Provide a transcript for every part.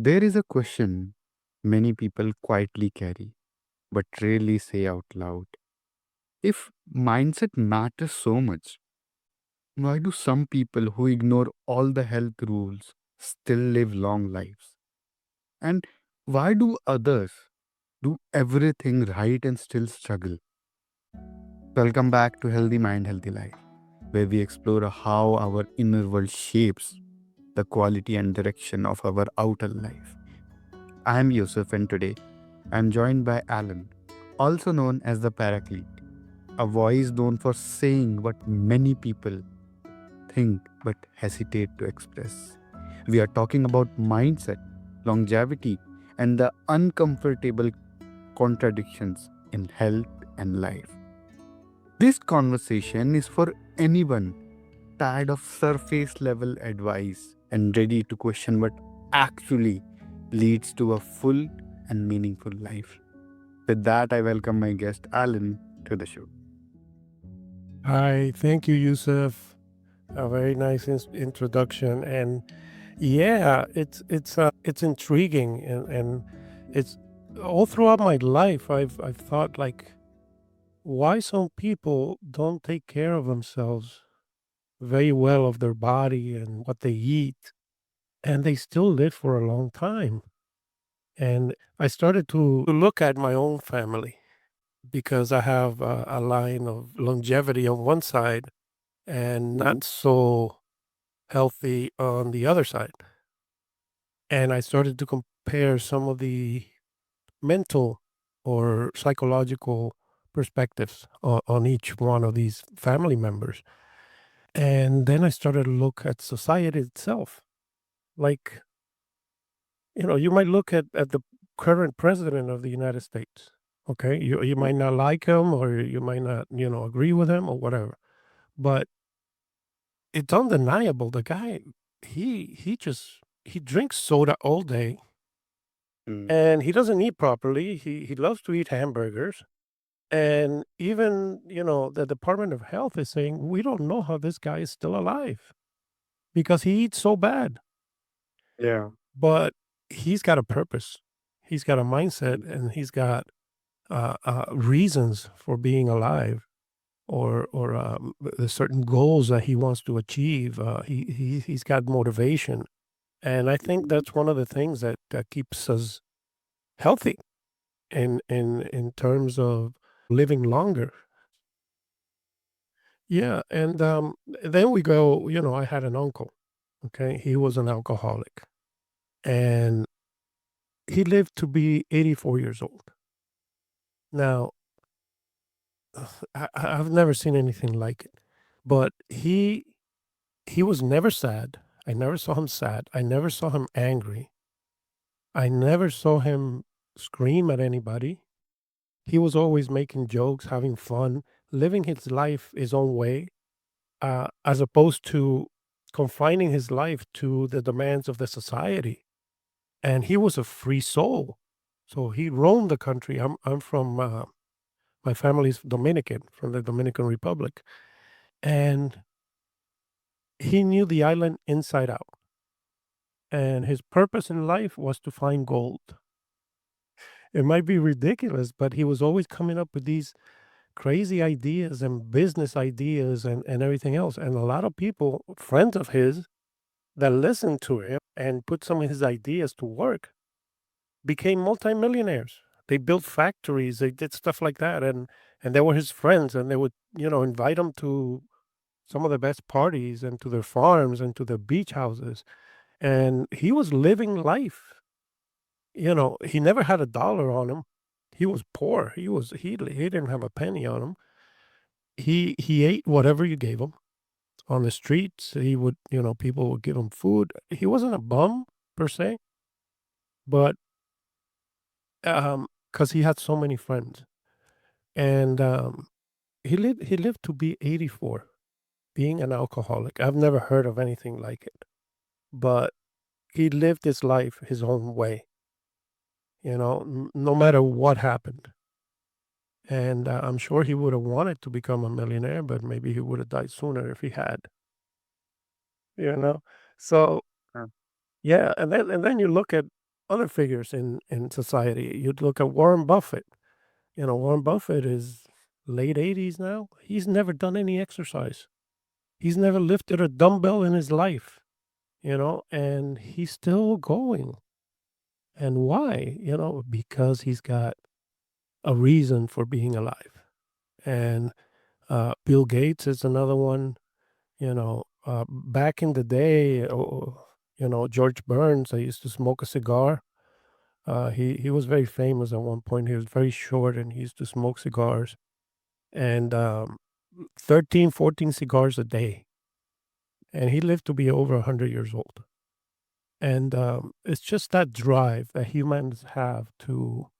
There is a question many people quietly carry but rarely say out loud. If mindset matters so much, why do some people who ignore all the health rules still live long lives? And why do others do everything right and still struggle? Welcome back to Healthy Mind, Healthy Life, where we explore how our inner world shapes the quality and direction of our outer life. I am Yusuf, and today I am joined by Alan, also known as the Paraclete, a voice known for saying what many people think but hesitate to express. We are talking about mindset, longevity, and the uncomfortable contradictions in health and life. This conversation is for anyone tired of surface level advice and ready to question what actually leads to a full and meaningful life. With that, I welcome my guest Alan to the show. Hi, thank you, Yusuf. A very nice introduction, and yeah, it's intriguing, and it's all throughout my life. I've thought like, why some people don't take care of themselves very well, of their body and what they eat, and they still live for a long time. And I started to look at my own family because I have a line of longevity on one side and not so healthy on the other side. And I started to compare some of the mental or psychological perspectives on each one of these family members. And then I started to look at society itself. Like, you might look at the current president of the United States. Okay. You might not like him, or you might not, agree with him or whatever. But it's undeniable. The guy, he drinks soda all day. Mm. And he doesn't eat properly. He loves to eat hamburgers. And even, the Department of Health is saying, we don't know how this guy is still alive because he eats so bad. Yeah. But he's got a purpose. He's got a mindset, Mm. and he's got reasons for being alive, or the certain goals that he wants to achieve. He's got motivation. And I think that's one of the things that keeps us healthy in terms of living longer. Yeah, and, then we go, I had an uncle, okay? He was an alcoholic, and he lived to be 84 years old. Now, I've never seen anything like it, but he was never sad. I never saw him sad. I never saw him angry. I never saw him scream at anybody. He was always making jokes, having fun, living his life his own way, as opposed to confining his life to the demands of the society. And he was a free soul. So he roamed the country. I'm from my family's Dominican, from the Dominican Republic, and he knew the island inside out. And his purpose in life was to find gold. It might be ridiculous, but he was always coming up with these crazy ideas and business ideas and everything else. And a lot of people, friends of his, that listened to him and put some of his ideas to work, became multimillionaires. They built factories, they did stuff like that, and they were his friends, and they would, invite him to some of the best parties and to their farms and to their beach houses. And he was living life. He never had a dollar on him. He was poor. He didn't have a penny on him. He ate whatever you gave him on the streets. He would, people would give him food. He wasn't a bum per se, but because he had so many friends. And he lived to be 84, being an alcoholic. I've never heard of anything like it. But he lived his life his own way, no matter what happened. And I'm sure he would have wanted to become a millionaire, but maybe he would have died sooner if he had, you know. So Uh, yeah, and then you look at other figures in society. You'd look at Warren Buffett. Warren Buffett is late 80s now. He's never done any exercise. He's never lifted a dumbbell in his life, and he's still going. And why? Because he's got a reason for being alive. And Bill Gates is another one. Back in the day, George Burns, I used to smoke a cigar. He was very famous at one point. He was very short and he used to smoke cigars and 13, 14 cigars a day. And he lived to be over 100 years old. And it's just that drive that humans have to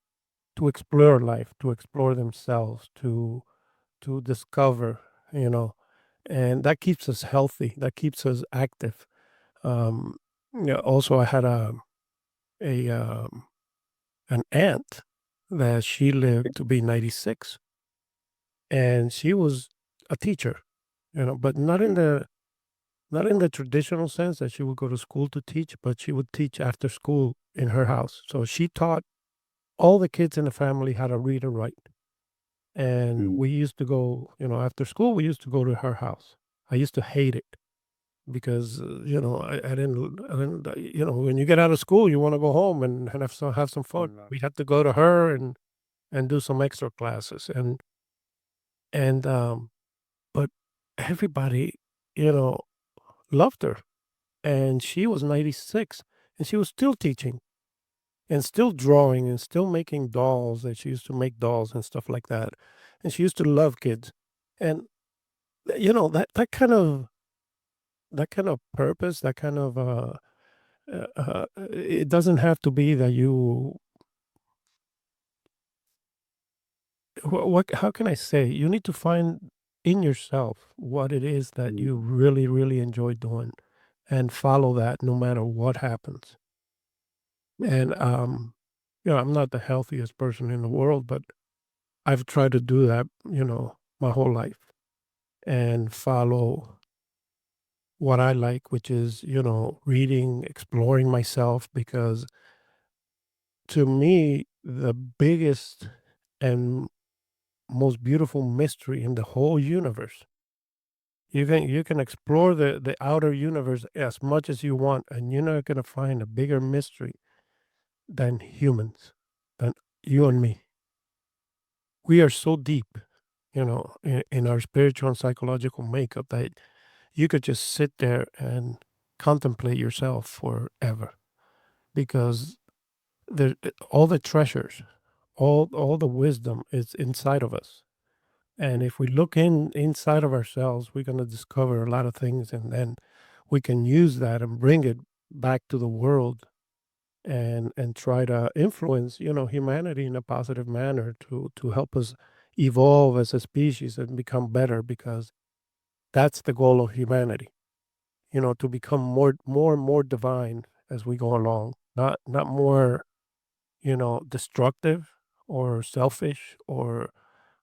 explore life, to explore themselves, to discover, you know, and that keeps us healthy. That keeps us active. Um, Also, I had a an aunt that she lived to be 96, and she was a teacher, but not in the traditional sense that she would go to school to teach, but she would teach after school in her house. So she taught all the kids in the family how to read and write. And Mm. we used to go, after school, we used to go to her house. I used to hate it because, when you get out of school, you want to go home and have some fun. Right. We had to go to her and do some extra classes. And but everybody, you know, loved her. And she was 96 and she was still teaching and still drawing and still making dolls, and she used to make dolls and stuff like that, and she used to love kids, and, that kind of purpose, that kind of, it doesn't have to be that you what how can I say? You need to find in yourself what it is that Mm. you really, really enjoy doing and follow that no matter what happens, and, I'm not the healthiest person in the world, but I've tried to do that, my whole life and follow what I like, which is, reading, exploring myself, because to me, the biggest and most beautiful mystery in the whole universe, you can explore the outer universe as much as you want, and you're not going to find a bigger mystery than humans, than you and me. We are so deep, in our spiritual and psychological makeup that you could just sit there and contemplate yourself forever, because all the treasures, all the wisdom is inside of us. And if we look inside of ourselves, we're going to discover a lot of things, and then we can use that and bring it back to the world and try to influence, humanity in a positive manner to help us evolve as a species and become better, because that's the goal of humanity, to become more and more divine as we go along, not more, destructive or selfish or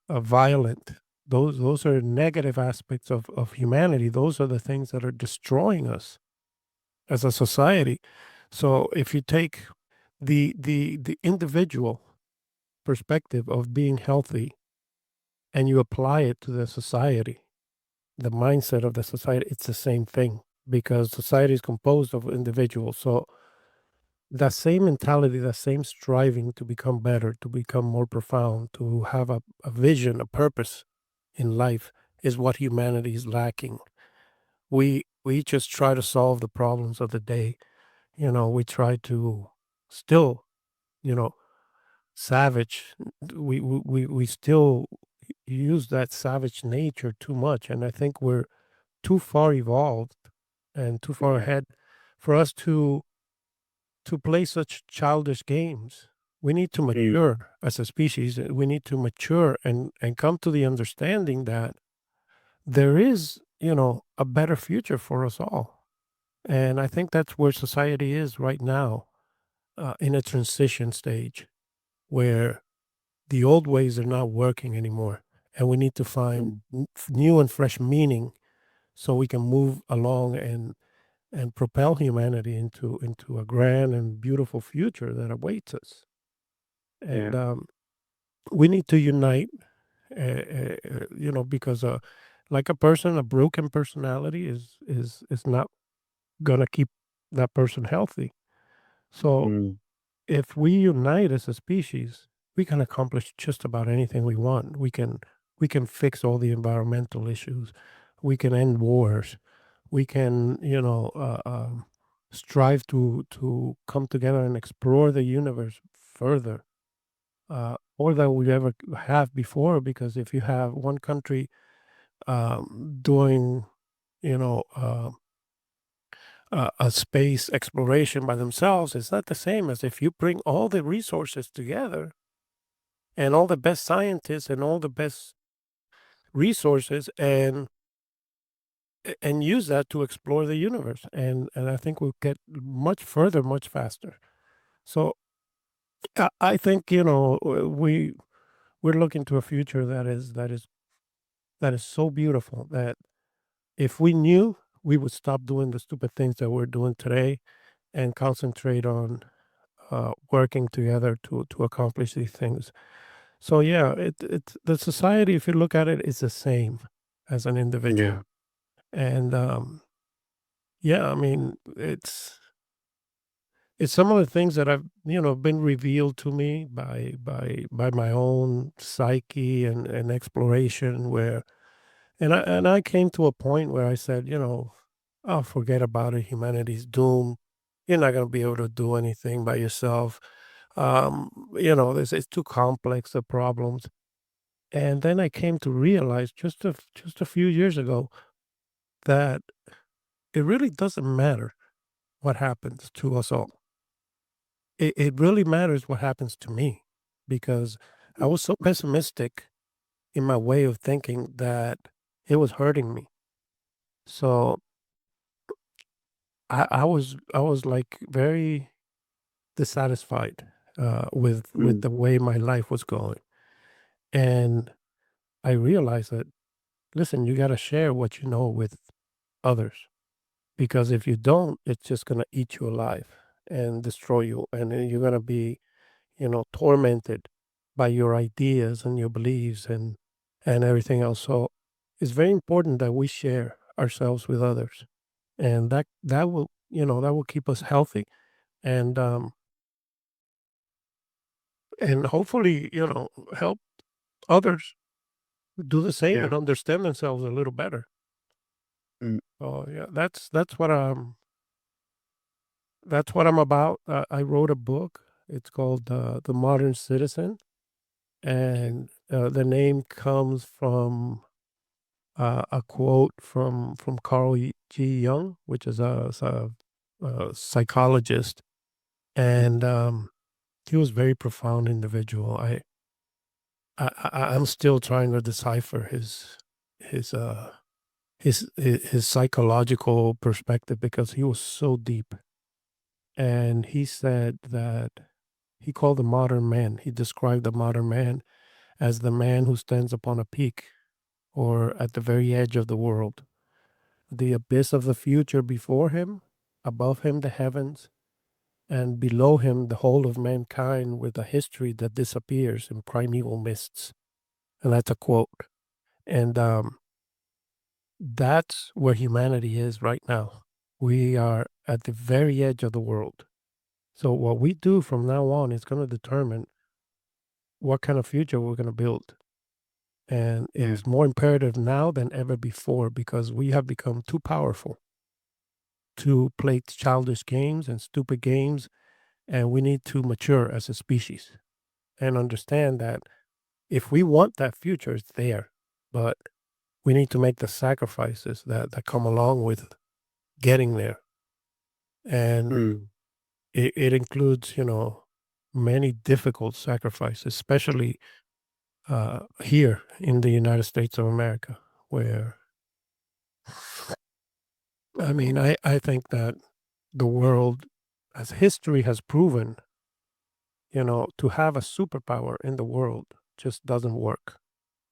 violent. Those are negative aspects of humanity. Those are the things that are destroying us as a society. So if you take the individual perspective of being healthy and you apply it to the society, the mindset of the society, it's the same thing, because society is composed of individuals. So that same mentality, that same striving to become better, to become more profound, to have a vision, a purpose in life, is what humanity is lacking. We just try to solve the problems of the day. We try to still, you know, savage. We still use that savage nature too much, and I think we're too far evolved and too far Yeah. ahead for us to play such childish games. We need to Mm. mature as a species. We need to mature and come to the understanding that there is, a better future for us all. And I think that's where society is right now, in a transition stage where the old ways are not working anymore. And we need to find Mm. new and fresh meaning so we can move along and propel humanity into a grand and beautiful future that awaits us. Yeah. And we need to unite, because like a person, a broken personality is not gonna keep that person healthy. So Mm. if we unite as a species, we can accomplish just about anything we want. We can fix all the environmental issues. We can end wars. We can, strive to come together and explore the universe further, more than we ever have before. Because if you have one country doing, you know, a space exploration by themselves, it's not the same as if you bring all the resources together and all the best scientists and all the best resources and use that to explore the universe. And I think we'll get much further, much faster. So I think, we're looking to a future that is so beautiful that if we knew, we would stop doing the stupid things that we're doing today and concentrate on working together to accomplish these things. So yeah, it's the society, if you look at it, is the same as an Yeah. individual. And yeah, I mean, it's some of the things that I've, been revealed to me by my own psyche and exploration, where and I came to a point where I said, "Oh, forget about it. Humanity's doomed. You're not gonna be able to do anything by yourself. This it's too complex, the problems." And then I came to realize just a few years ago that it really doesn't matter what happens to us all. It really matters what happens to me, because I was so pessimistic in my way of thinking that it was hurting me. So I was like very dissatisfied with Mm. the way my life was going. And I realized that, listen, you got to share what you know with others, because if you don't, it's just going to eat you alive and destroy you. And then you're going to be, tormented by your ideas and your beliefs and everything else. So it's very important that we share ourselves with others, and that will keep us healthy, and hopefully, help others do the same Yeah. and understand themselves a little better. Mm. Oh yeah, that's what I'm about. I wrote a book. It's called The Modern Citizen, Okay. and the name comes from a quote from Carl Jung, which is a psychologist, and he was a very profound individual. I'm still trying to decipher his uh his psychological perspective, because he was so deep. And he said that he called the modern man. He described the modern man as the man who stands upon a peak or at the very edge of the world, the abyss of the future before him, above him the heavens, and below him the whole of mankind, with a history that disappears in primeval mists. And that's a quote. And that's where humanity is right now. We are at the very edge of the world. So what we do from now on is going to determine what kind of future we're going to build. And Yeah. it's more imperative now than ever before, because we have become too powerful to play childish games and stupid games. And we need to mature as a species and understand that if we want that future, it's there. But we need to make the sacrifices that come along with getting there. And Mm. it includes, many difficult sacrifices, especially here in the United States of America, where, I mean, I think that the world, as history has proven, to have a superpower in the world just doesn't work.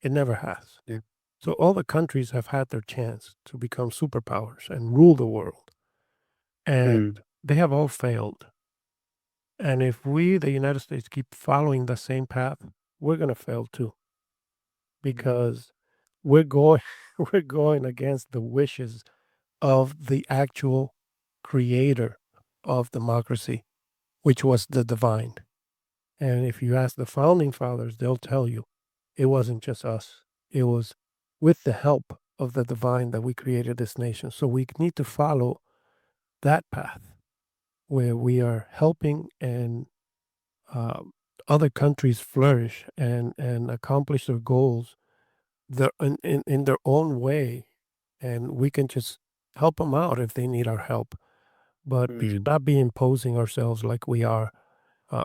It never has. Yeah. So all the countries have had their chance to become superpowers and rule the world. and Mm. they have all failed. And if we, the United States, keep following the same path, we're going to fail too, because we're going we're going against the wishes of the actual creator of democracy, which was the divine. And if you ask the founding fathers, they'll tell you it wasn't just us. It was with the help of the divine that we created this nation. So we need to follow that path where we are helping and um, other countries flourish and accomplish their goals in their own way, and we can just help them out if they need our help. But we should Mm. not be imposing ourselves like we are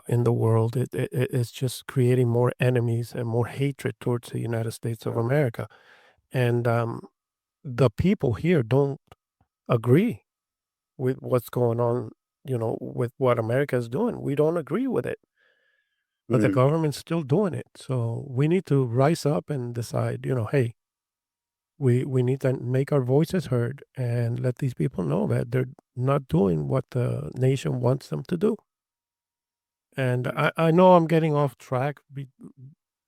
in the world. It's just creating more enemies and more hatred towards the United States of America. And the people here don't agree with what's going on, with what America is doing. We don't agree with it, but the Mm. government's still doing it. So we need to rise up and decide, hey, we need to make our voices heard and let these people know that they're not doing what the nation wants them to do. And I know I'm getting off track,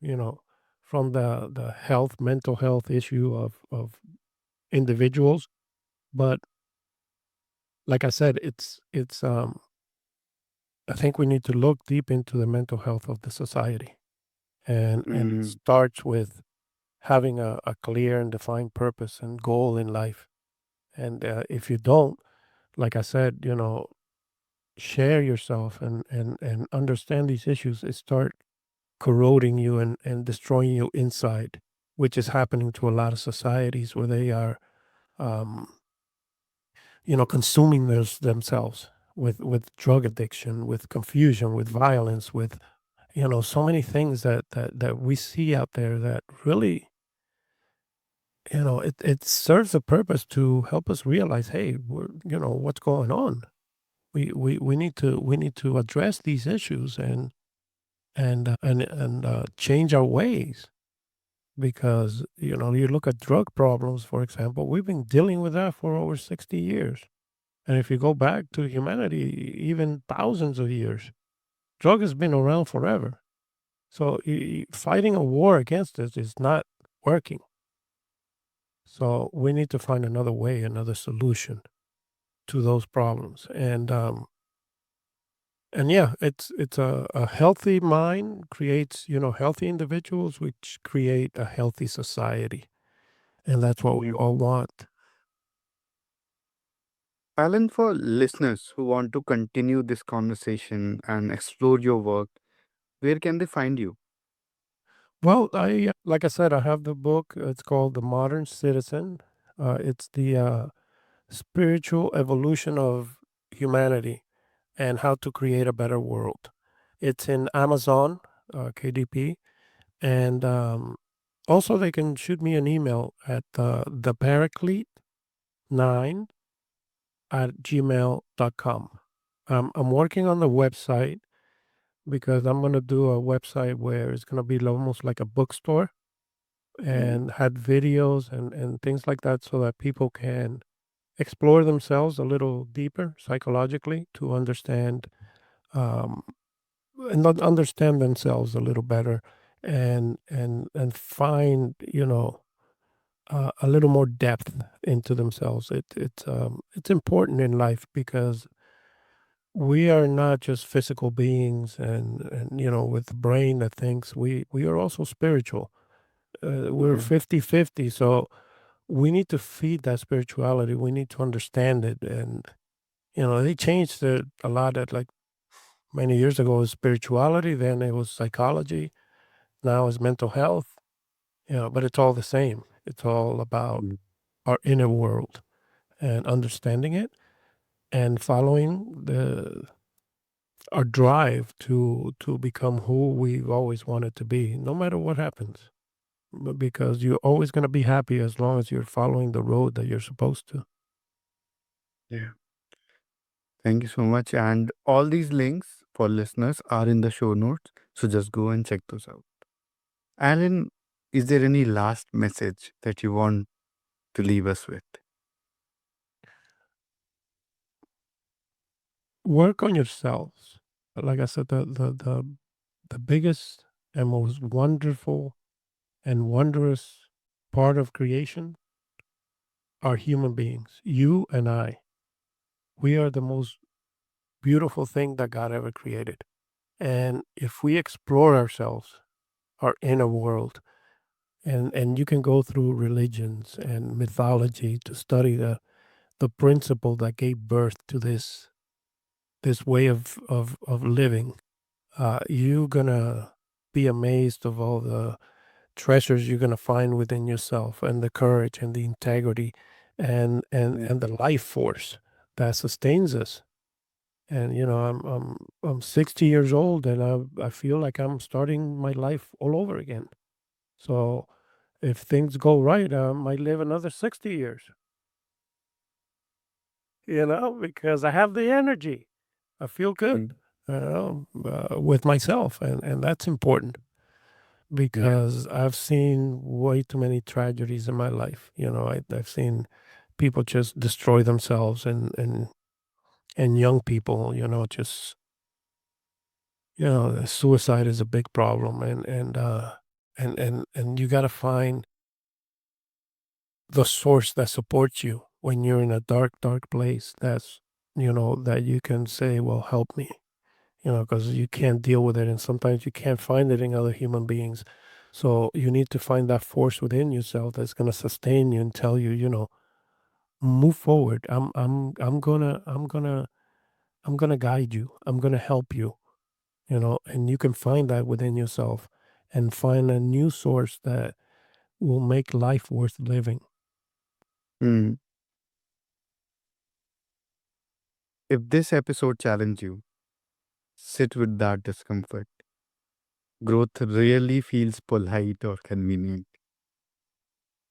you know, from the mental health issue of individuals, but like I said, I think we need to look deep into the mental health of the society, and it Mm. starts with having a clear and defined purpose and goal in life. And if you don't, like I said, share yourself and understand these issues, it start corroding you and destroying you inside, which is happening to a lot of societies where they are, um, consuming themselves with drug addiction, with confusion, with violence, with so many things that we see out there that really, it serves a purpose to help us realize, hey, what's going on. We need to address these issues and change our ways, because you look at drug problems, for example. We've been dealing with that for over 60 years, and if you go back to humanity, even thousands of years, drug has been around forever. So fighting a war against it is not working. So we need to find another way, another solution to those problems. And yeah, it's a healthy mind creates, healthy individuals, which create a healthy society. And that's what we all want. Alan, for listeners who want to continue this conversation and explore your work, where can they find you? Well, like I said, I have the book. It's called The Modern Citizen. It's the spiritual evolution of humanity and how to create a better world. It's in Amazon, KDP. And also, they can shoot me an email at the Paraclete9 at gmail.com. I'm working on the website because I'm going to do a website where it's going to be almost like a bookstore Mm. and had videos and things like that, so that people can explore themselves a little deeper psychologically to understand, um, and understand themselves a little better, and find, a little more depth into themselves. It's important in life because we are not just physical beings, and with a brain that thinks. We are also spiritual. We're Yeah. 50-50, so we need to feed that spirituality. We need to understand it. And they changed it a lot. At like many years ago, it was spirituality, then it was psychology, now it's mental health. But it's all the same. It's all about Mm. our inner world and understanding it and following the our drive to become who we've always wanted to be, no matter what happens. Because you're always going to be happy as long as you're following the road that you're supposed to. Yeah. Thank you so much. And all these links for listeners are in the show notes. So just go and check those out. Alan, is there any last message that you want to leave us with? work on yourselves. Like I said, the biggest and most wonderful and wondrous part of creation are human beings. You and I. We are the most beautiful thing that God ever created. And if we explore ourselves, our inner world, and you can go through religions and mythology to study the principle that gave birth to this way of living, you're gonna be amazed of all the treasures you're gonna find within yourself, and the courage and the integrity and the life force that sustains us. And I'm 60 years old, and I feel like I'm starting my life all over again. So if things go right, I might live another 60 years, because I have the energy. I feel good, Mm. with myself, and that's important Yeah. because I've seen way too many tragedies in my life. I've seen people just destroy themselves, and young people, just suicide is a big problem, and you got to find the source that supports you when you're in a dark place. That's that you can say, well, help me, because you can't deal with it, and sometimes you can't find it in other human beings. So you need to find that force within yourself that's going to sustain you and tell you, move forward. I'm gonna guide you. I'm gonna help you. And you can find that within yourself, and find a new source that will make life worth living. Mm. If this episode challenged you, sit with that discomfort. Growth rarely feels polite or convenient.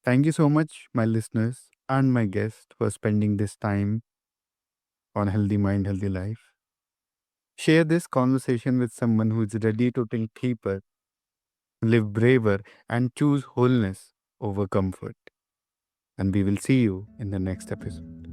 Thank you so much, my listeners and my guest, for spending this time on Healthy Mind, Healthy Life. Share this conversation with someone who is ready to think deeper, live braver, and choose wholeness over comfort. And we will see you in the next episode.